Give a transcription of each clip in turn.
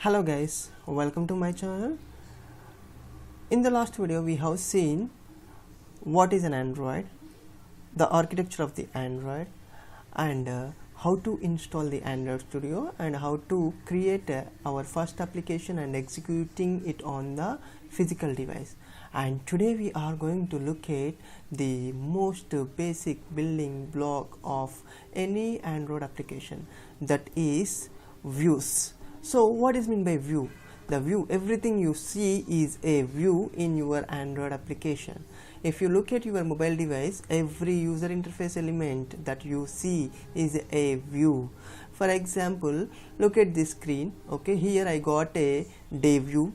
Hello guys, welcome to my channel. In the last video we have seen what is an Android, the architecture of the Android, and how to install the Android Studio and how to create our first application and executing it on the physical device. And today we are going to look at the most basic building block of any Android application, that is views. So what is meant by view? The view, everything you see is a view in your Android application. If you look at your mobile device, every user interface element that you see is a view. For example, look at this screen. Okay, here I got a day view,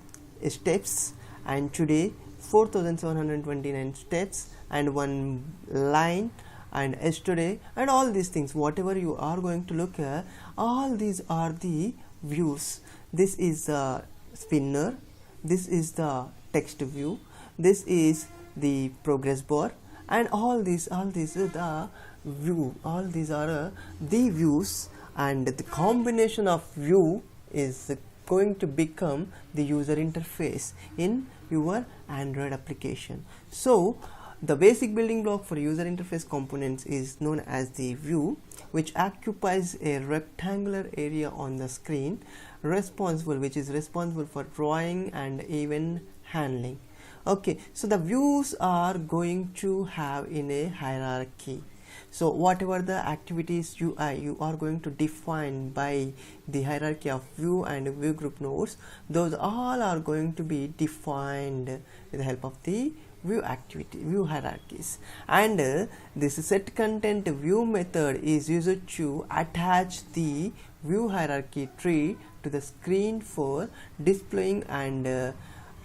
steps, and today 4729 steps and one line, and yesterday, and all these things, whatever you are going to look at, all these are the views. This is the spinner, this is the text view, this is the progress bar, and all these are the view. All these are the views, and the combination of view is going to become the user interface in your Android application. So the basic building block for user interface components is known as the view, which occupies a rectangular area on the screen, which is responsible for drawing and even handling. Okay, so the views are going to have in a hierarchy. So whatever the activities you are going to define by the hierarchy of view and view group nodes, those all are going to be defined with the help of the view hierarchies. And this set content view method is used to attach the view hierarchy tree to the screen for displaying and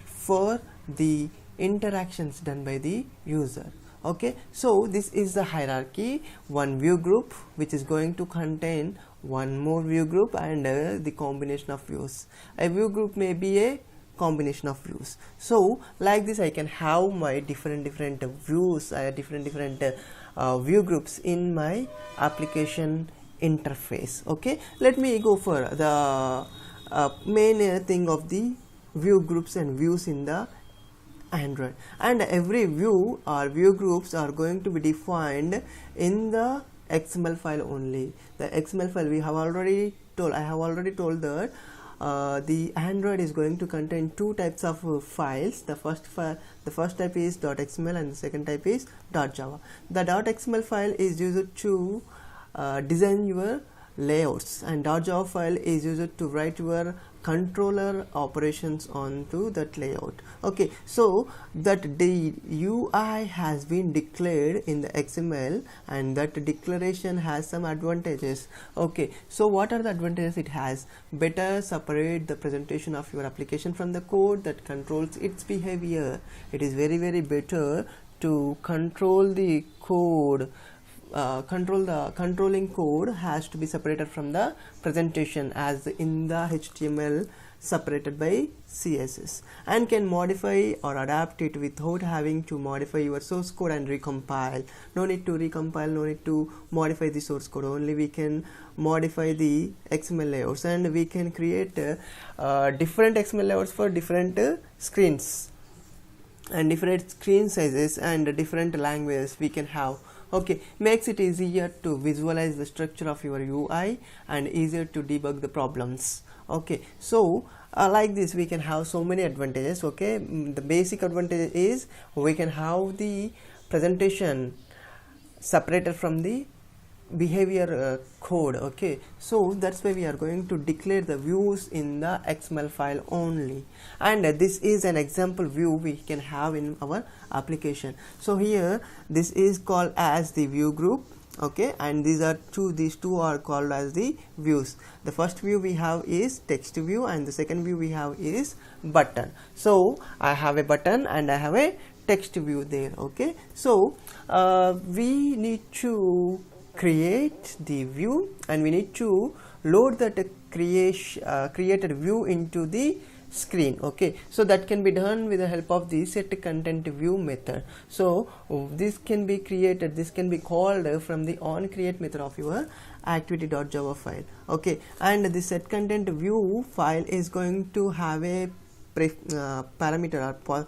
for the interactions done by the user. Okay, so this is the hierarchy. One view group which is going to contain one more view group and the combination of views. A view group may be a combination of views. So like this I can have my different views, different view groups in my application interface. Okay, let me go for the main thing of the view groups and views in the Android. And every view or view groups are going to be defined in the XML file only. The XML file I have already told that the Android is going to contain two types of files. The first type is .xml and the second type is .java. The .xml file is used to design your layouts, and .java file is used to write your controller operations onto that layout. Okay, so that the UI has been declared in the XML, and that declaration has some advantages. Okay, so what are the advantages it has? Better separate the presentation of your application from the code that controls its behavior. It is very better to control the code. Controlling code has to be separated from the presentation, as in the HTML separated by CSS, and can modify or adapt it without having to modify your source code and recompile. No need to recompile, no need to modify the source code, only we can modify the XML layouts, and we can create different XML layouts for different screens and different screen sizes and different languages we can have. Okay, makes it easier to visualize the structure of your UI and easier to debug the problems. Okay, so like this we can have so many advantages. Okay, the basic advantage is we can have the presentation separated from the behavior code. Okay, so that's why we are going to declare the views in the XML file only, and this is an example view we can have in our application. So here this is called as the view group. Okay, and these two are called as the views. The first view we have is text view, and the second view we have is button. So I have a button and I have a text view there. Okay, so we need to create the view, and we need to load that created view into the screen. Okay, so that can be done with the help of the set content view method. So this can be created, this can be called from the onCreate method of your activity.java file. Okay, and the set content view file is going to have a parameter or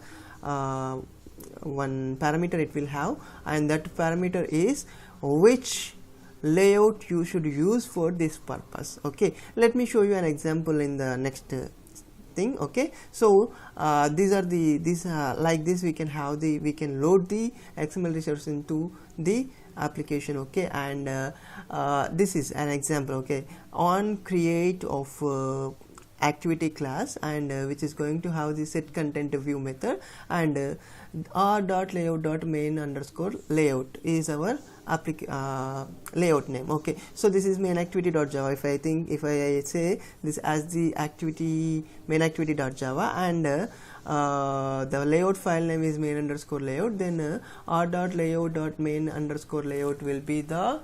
one parameter it will have, and that parameter is which layout you should use for this purpose. Okay, let me show you an example in the next thing. Okay, so these are the like this we can load the XML resource into the application. Okay, and this is an example. Okay, on create of activity class, and which is going to have the set content view method, and r.layout.main_layout is our layout name. Okay, so this is main activity.java. If I say this as the activity main activity.java, and the layout file name is main_layout, then r.layout.main_layout will be the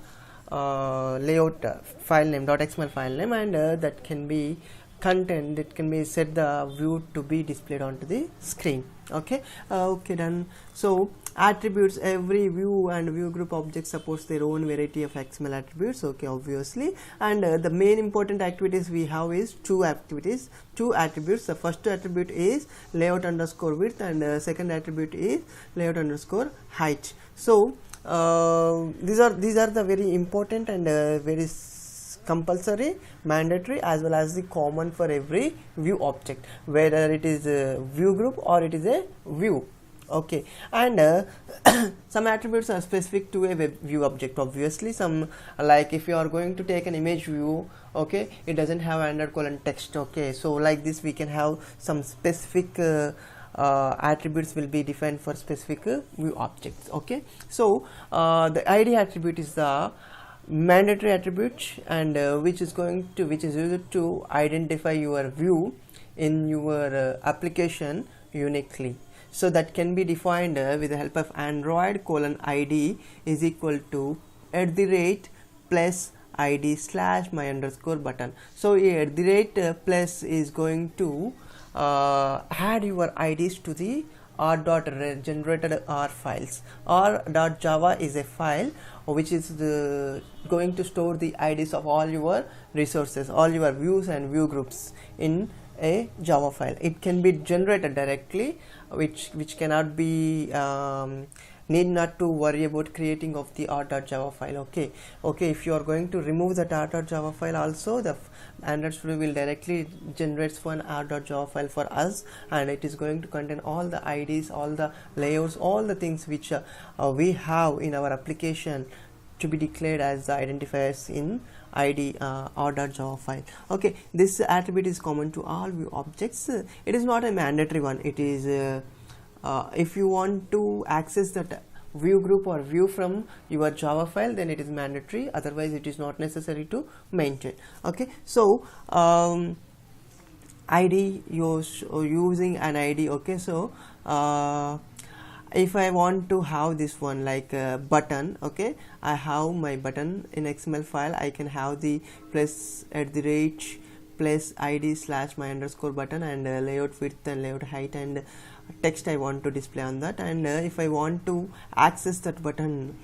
layout file name .xml file name, and that can be content, it can be set the view to be displayed onto the screen. Okay, okay, done. So attributes, every view and view group object supports their own variety of XML attributes. Okay, obviously, and the main important activities we have is two attributes. The first attribute is layout_width, and second attribute is layout_height. So these are the very important and very compulsory, mandatory, as well as the common for every view object, whether it is a view group or it is a view. Okay, and some attributes are specific to a web view object. Obviously, some, like if you are going to take an image view, okay, it doesn't have _text. Okay, so like this we can have some specific attributes will be defined for specific view objects. Okay, so the ID attribute is the mandatory attribute, and which is used to identify your view in your application uniquely. So that can be defined with the help of Android:id is equal to @ +id/my_button. So @ plus is going to add your IDs to the r.generated r files. r.java is a file which is going to store the IDs of all your resources, all your views and view groups in a Java file. It can be generated directly, which cannot be need not to worry about creating of the r.java file. Okay, if you are going to remove that r.java file also, the Android Studio will directly generate one r.java file for us, and it is going to contain all the IDs, all the layouts, all the things which we have in our application to be declared as the identifiers in id r.java file. Okay, this attribute is common to all view objects. It is not a mandatory one. It is if you want to access that view group or view from your Java file, then it is mandatory, otherwise it is not necessary to maintain. Okay, so ID, using an ID. Okay, so if I want to have this one like button, okay, I have my button in XML file, I can have the +@ +id/my_button, and layout width and layout height and text I want to display on that. And if I want to access that button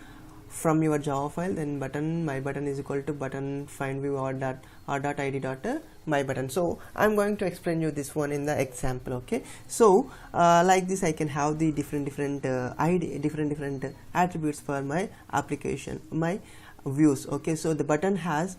from your Java file, then my button is equal to button find view r.id.my_button. So I'm going to explain you this one in the example. Okay, so like this I can have the different attributes for my application, my views. Okay, so the button has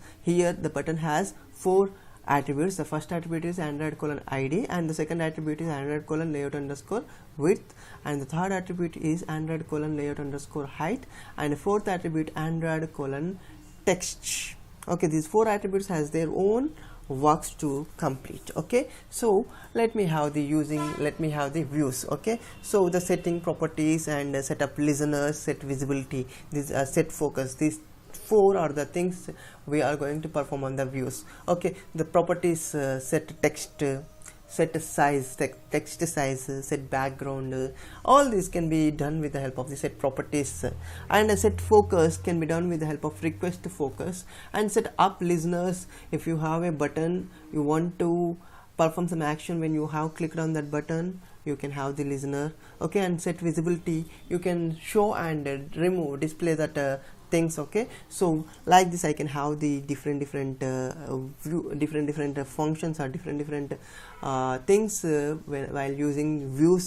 4 attributes. The first attribute is Android:id, and the second attribute is Android:layout_width, and the third attribute is Android:layout_height, and the fourth attribute Android:text. Okay, these 4 attributes has their own works to complete. Okay, so let me have the views. Okay, so the setting properties and set up listeners, set visibility, this set focus, these 4 are the things we are going to perform on the views. Okay, the properties set text, set size, text size, set background, all these can be done with the help of the set properties, and set focus can be done with the help of request focus, and set up listeners. If you have a button, you want to perform some action when you have clicked on that button, you can have the listener. Okay, and set visibility, you can show and remove, display that things. Okay, so like this I can have the different functions or different things while using views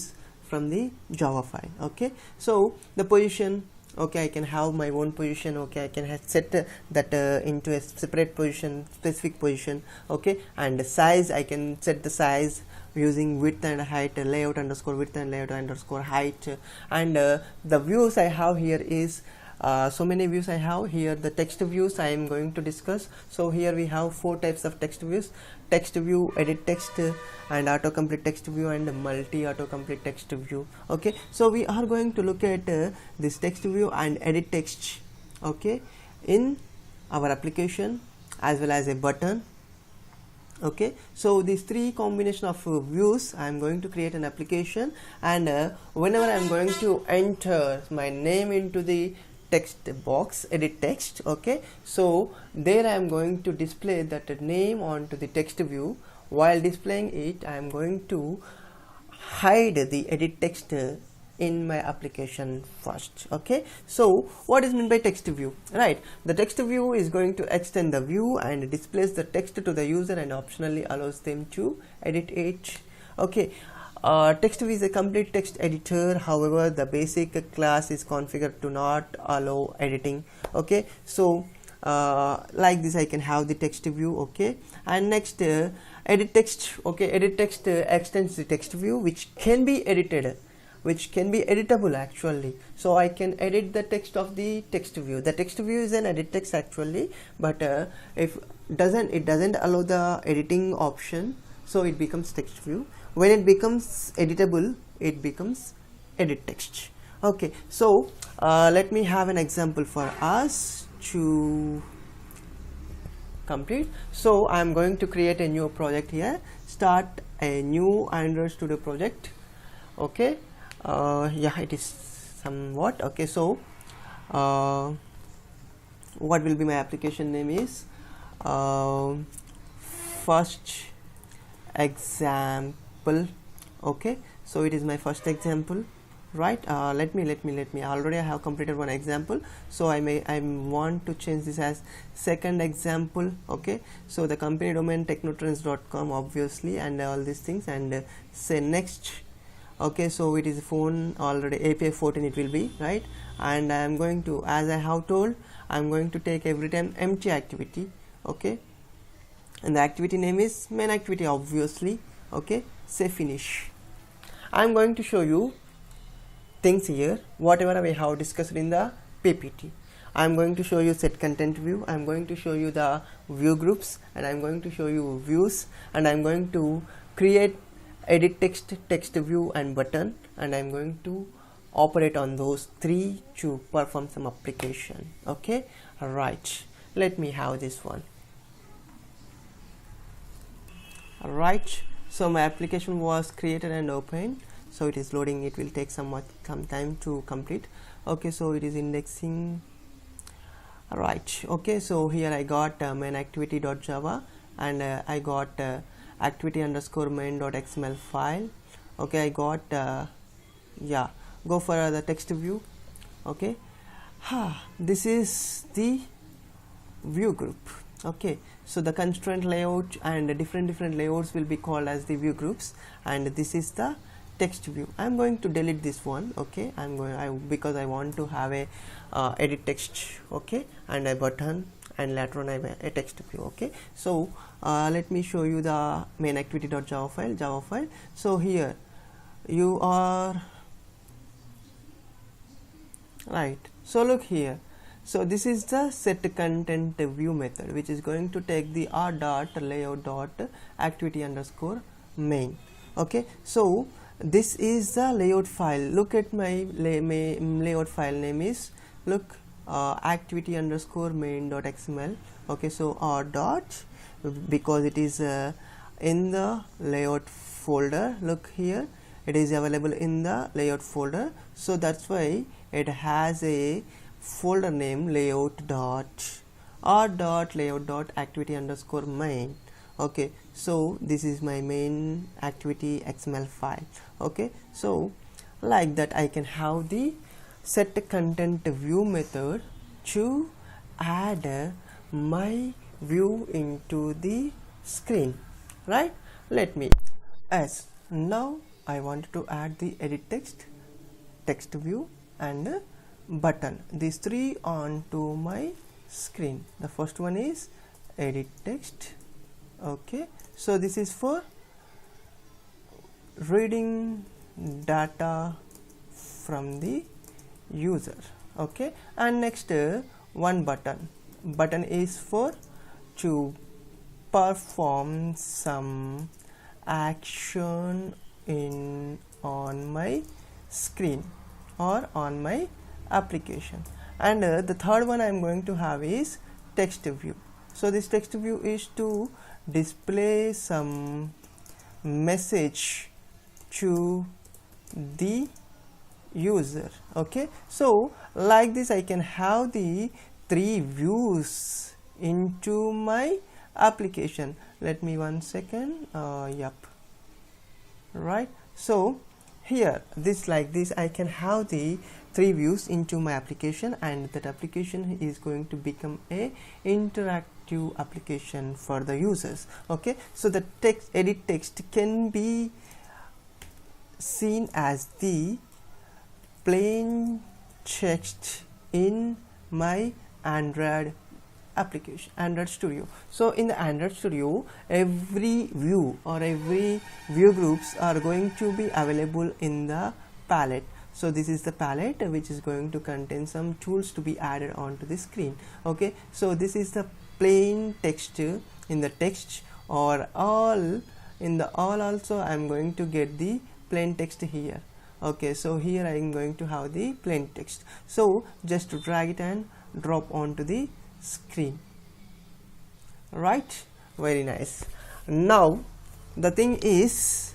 from the Java file. Okay, so the position, okay, I can have my own position. Okay, I can set that into a separate position, specific position. Okay, and the size, I can set the size using width and height, layout underscore width and layout underscore height. And the views I have here is so many views I have here. The text views I am going to discuss. So here we have 4 types of text views: text view, edit text, and autocomplete text view, and multi autocomplete text view. Okay, so we are going to look at this text view and edit text, okay, in our application as well as a button. Okay, so these 3 combination of views, I am going to create an application, and whenever I am going to enter my name into the text box, edit text, okay, so there I am going to display that name onto the text view. While displaying it, I am going to hide the edit text in my application first. Okay, so what is meant by text view? Right, the text view is going to extend the view and displays the text to the user and optionally allows them to edit it. Okay, text view is a complete text editor. However, the basic class is configured to not allow editing. Okay, so like this I can have the text view. Okay, and next edit text. Okay, edit text extends the text view, which can be edited, which can be editable actually. So I can edit the text of the text view. The text view is an edit text actually, but if it doesn't allow the editing option, so it becomes text view. When it becomes editable, it becomes edit text. Okay, so let me have an example for us to complete. So I am going to create a new project here, start a new Android Studio project. Okay, yeah, it is somewhat okay. So what will be my application name is first example. Okay, so it is my first example, right? Let me already I have completed one example, so I want to change this as second example. Okay, so the company domain technotrends.com obviously, and all these things, and say next. Okay, so it is phone already API 14 it will be, right? And I am going to, as I have told, I am going to take every time empty activity. Okay, and the activity name is main activity obviously. Okay, say finish. I am going to show you things here whatever we have discussed in the PPT. I am going to show you set content view, I am going to show you the view groups, and I am going to show you views, and I am going to create edit text, text view and button, and I am going to operate on those 3 to perform some application. Okay, alright, let me have this one. Alright, so my application was created and opened, so it is loading. It will take some time to complete. Okay, so it is indexing. Alright, okay, so here I got main activity.java, and I got activity underscore main.xml file. Okay, I got yeah, go for the text view. Okay, this is the view group. Okay, so the constraint layout and different layouts will be called as the view groups, and this is the text view. I'm going to delete this one. Okay, because I want to have a edit text. Okay, and a button, and later on I have a text view. Okay, so let me show you the main activity.java file. So here you are, right, so look here. So this is the set content view method, which is going to take the r.layout.activity underscore main. Okay, so this is the layout file. Look at my layout file name is, look, activity underscore main.xml. Okay, so r dot, because it is in the layout folder. Look here, it is available in the layout folder, so that's why it has a folder name layout.r.layout.activity underscore main. Okay, so this is my main activity XML file. Okay, so like that I can have the set content view method to add my view into the screen, right? Let me, as now I want to add the edit text view and button, these three onto my screen. The first one is edit text. Okay, so this is for reading data from the user. Okay, and next one button is for to perform some action on my screen or on my application. And the third one I am going to have is text view. So this text view is to display some message to the user. Okay, so like this I can have the three views into my application. Let me 1 second. Yep, right. So here this like this I can have the three views into my application, and that application is going to become a interactive application for the users. Okay, so the edit text can be seen as the plain text in my Android application, Android Studio. So in the Android Studio, every view or every view groups are going to be available in the palette. So this is the palette which is going to contain some tools to be added onto the screen. Okay, so this is the plain text in the text, or all in the all also I am going to get the plain text here. Okay, so here I am going to have the plain text. So just drag it and drop onto the screen, right? Very nice. Now the thing is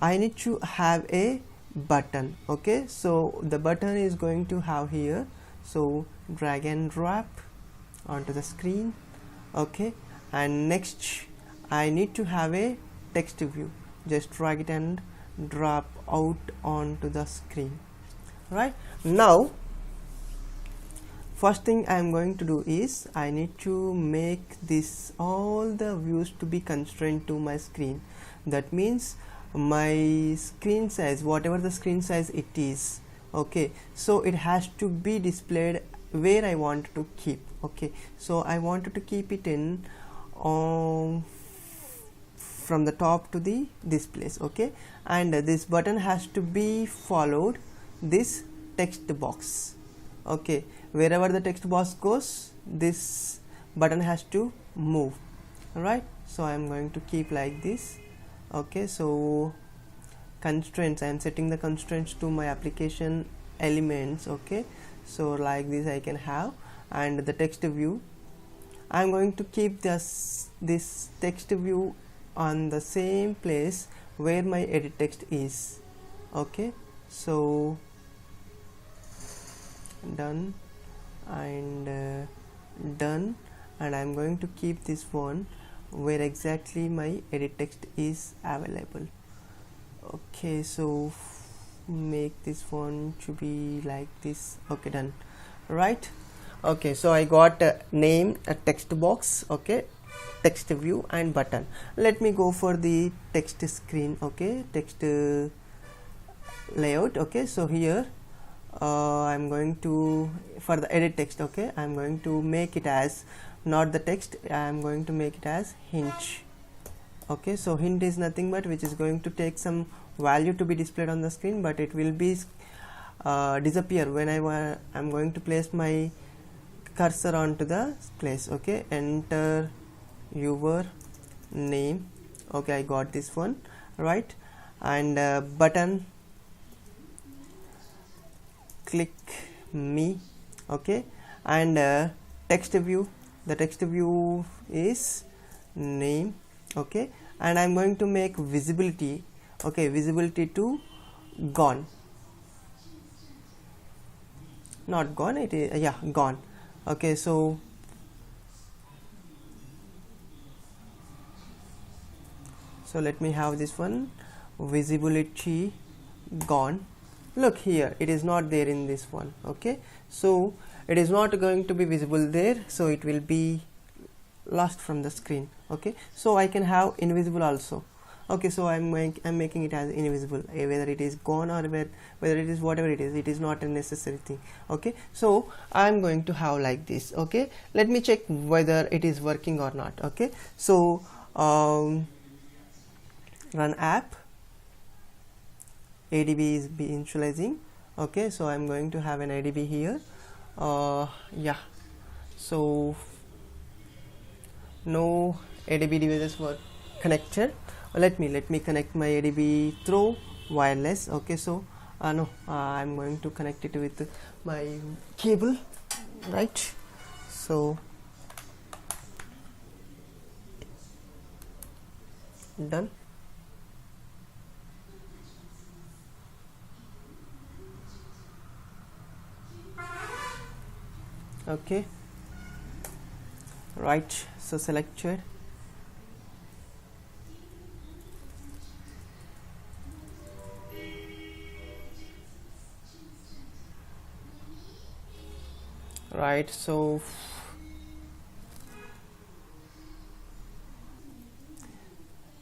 I need to have a button. Okay, so the button is going to have here, so drag and drop onto the screen. Okay, and next I need to have a text view. Just drag it and drop out onto the screen. Right, now first thing I am going to do is I need to make this all the views to be constrained to my screen. That means my screen size, whatever the screen size it is, okay, so it has to be displayed where I want to keep. Okay, so I wanted to keep it in from the top to this place. Okay, and this button has to be followed this text box. Okay, wherever the text box goes, this button has to move. Right, so I am going to keep like this. Okay, so constraints, I am setting the constraints to my application elements. Okay, so like this I can have, and the text view I am going to keep this text view on the same place where my edit text is. Okay, so done and done, and I am going to keep this one where exactly my edit text is available. Okay, so make this one to be like this. Okay, done. Right, okay, so I got a name, a text box, okay, text view and button. Let me go for the text screen. Okay, text layout. Okay, so here I'm going to, for the edit text, okay, I'm going to make it as not the text, I'm going to make it as hint. Okay, so hint is nothing but which is going to take some value to be displayed on the screen, but it will be disappear when I'm going to place my cursor onto the place. Okay, enter your name. Okay, I got this one. Right, and button, click me. Okay, and text view, the text view is name. Okay, and I'm going to make visibility. Okay, visibility to gone, not gone, it is, yeah, gone. Okay, so let me have this one, visibility gone. Look here, it is not there in this one. Okay, so it is not going to be visible there, so it will be lost from the screen. Okay, so I can have invisible also. Okay, so I'm making it as invisible, whether it is gone or whether it is whatever it is not a necessary thing. Okay, so I'm going to have like this. Okay, let me check whether it is working or not. Okay, so run app, ADB is initializing. Okay, so I'm going to have an ADB here. Yeah, so no ADB devices were connected. Let me connect my ADB through wireless. Okay, so no, I'm going to connect it with my cable, right? So done. Okay, right, so selected. Right, so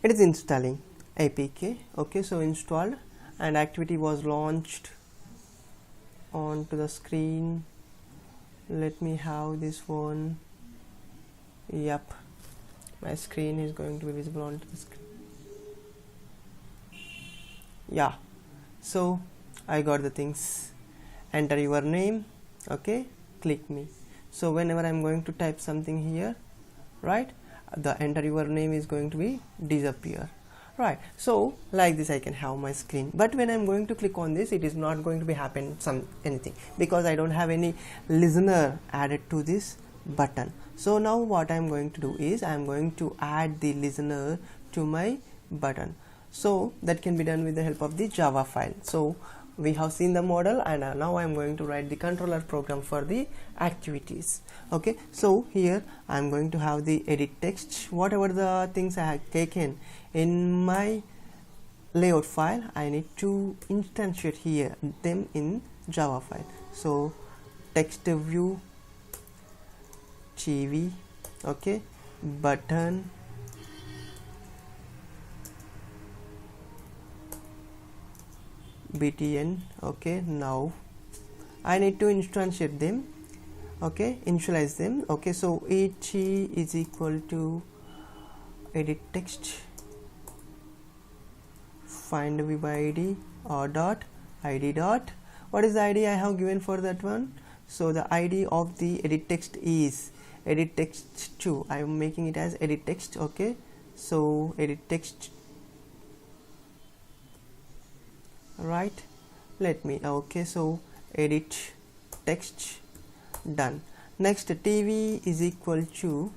it is installing APK. Okay, so installed and activity was launched onto the screen. Let me have this one. Yep, my screen is going to be visible onto the screen. Yeah, so I got the things. Enter your name. Okay, click me. So whenever I'm going to type something here, right, the enter your name is going to be disappear. Right, so like this I can have my screen, but when I'm going to click on this, it is not going to be happen anything, because I don't have any listener added to this button. So now what I'm going to do is I'm going to add the listener to my button. So that can be done with the help of the Java file. So we have seen the model, and now I'm going to write the controller program for the activities. Okay, so here I'm going to have the edit text, whatever the things I have taken in my layout file, I need to instantiate here them in Java file. So text view, TV, okay, button, btn. Okay, now I need to instantiate them. Okay, initialize them. Okay, so et is equal to edit text, find view by id or dot id dot. What is the id I have given for that one? So the id of the edit text is edit text 2. I am making it as edit text. Okay, so edit text, right, let me, okay, so edit text, done. Next, TV is equal to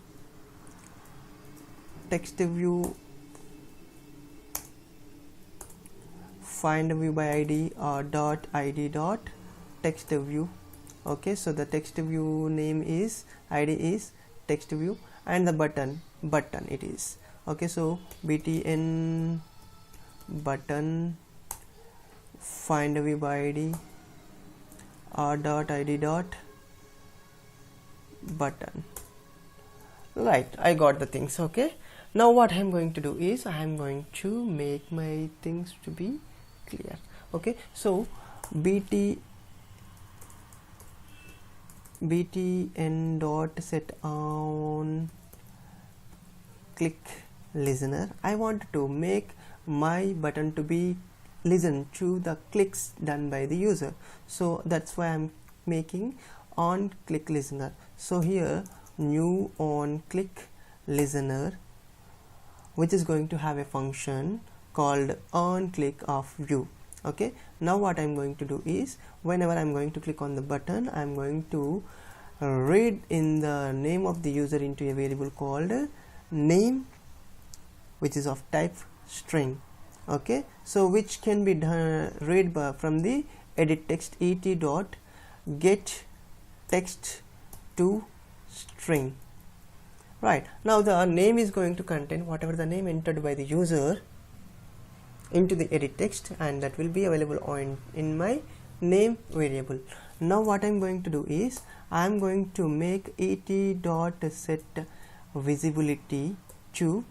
text view, find view by id or dot id dot text view. Okay, so the text view name is id is text view, and the button it is. Okay, so btn button, find view by id r dot id dot button. Right, I got the things. Okay, now what I'm going to do is I'm going to make my things to be clear. Okay, so btn dot set on click listener. I want to make my button to be listen to the clicks done by the user, so that's why I'm making on click listener. So here new on click listener, which is going to have a function called on click of view. Okay, now what I'm going to do is whenever I'm going to click on the button, I'm going to read in the name of the user into a variable called name, which is of type string. Okay, so which can be done, read by, from the edit text et dot get text to string. Right, now the name is going to contain whatever the name entered by the user into the edit text, and that will be available on in my name variable. now what I'm going to do is I'm going to make et dot set visibility to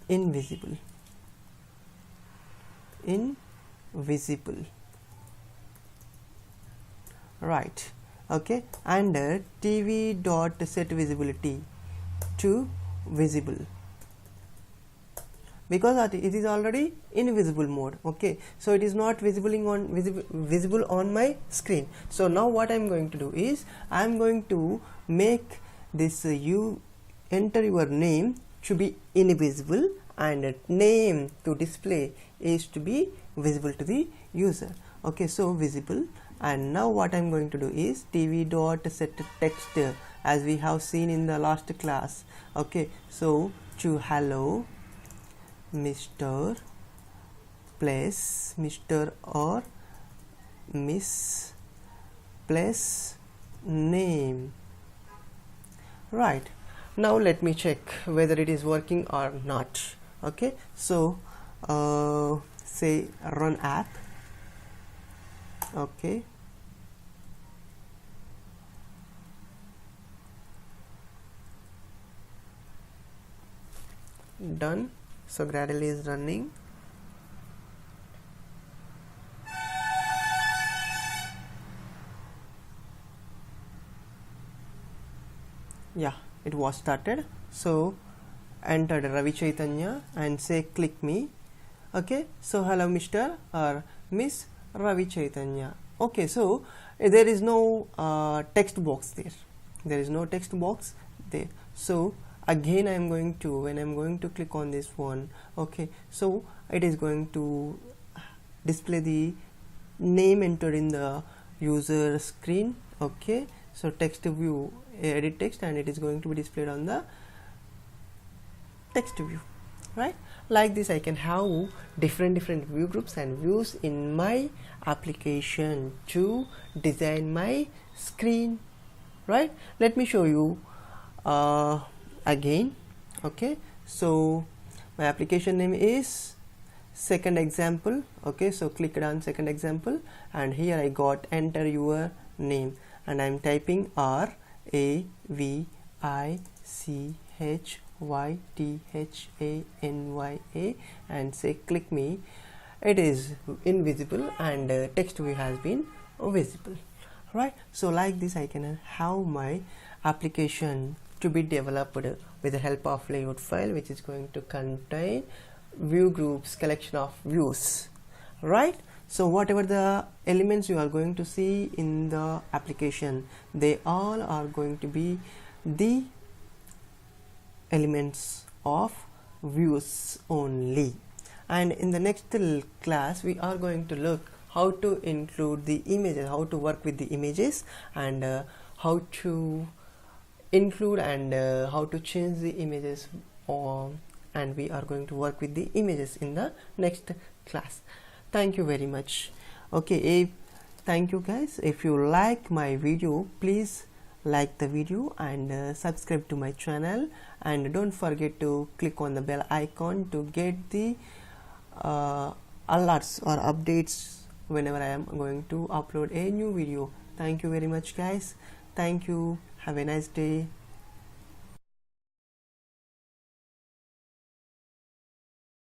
invisible, right? Okay, and tv dot set visibility to visible, because it is already in visible mode. Okay, so it is not visible on my screen. So now what I'm going to do is I'm going to make this you enter your name to be invisible and name to display is to be visible to the user. Okay, so visible. And now what I'm going to do is tv dot set text, as we have seen in the last class. Okay, so to hello Mr. place Mr. or Miss place name, right? Now let me check whether it is working or not. Okay, so say run app. Okay, done. So Gradle is running. Yeah, it was started. So enter Ravi Chaitanya and say click me. Okay, so hello Mr. or Miss Ravi Chaitanya. Okay, so there is no text box there. There is no text box there. So again I'm going to, when I'm going to click on this one, okay, so it is going to display the name entered in the user screen. Okay, so text view, edit text, and it is going to be displayed on the text view, right? Like this I can have different view groups and views in my application to design my screen, right? Let me show you again. Okay, so my application name is second example. Okay, so click on second example, and here I got enter your name, and I'm typing RAVICHYTHANYA and say click me. It is invisible and text view has been visible, right? So like this I can have my application to be developed with the help of layout file, which is going to contain view groups, collection of views, right? So whatever the elements you are going to see in the application, they all are going to be the elements of views only. And in the next class we are going to look how to include the images, how to work with the images, and how to include and how to change the images, and we are going to work with the images in the next class. Thank you very much. Okay, thank you guys. If you like my video, please like the video and subscribe to my channel, and don't forget to click on the bell icon to get the alerts or updates whenever I am going to upload a new video. Thank you very much guys. Thank you. Have a nice day.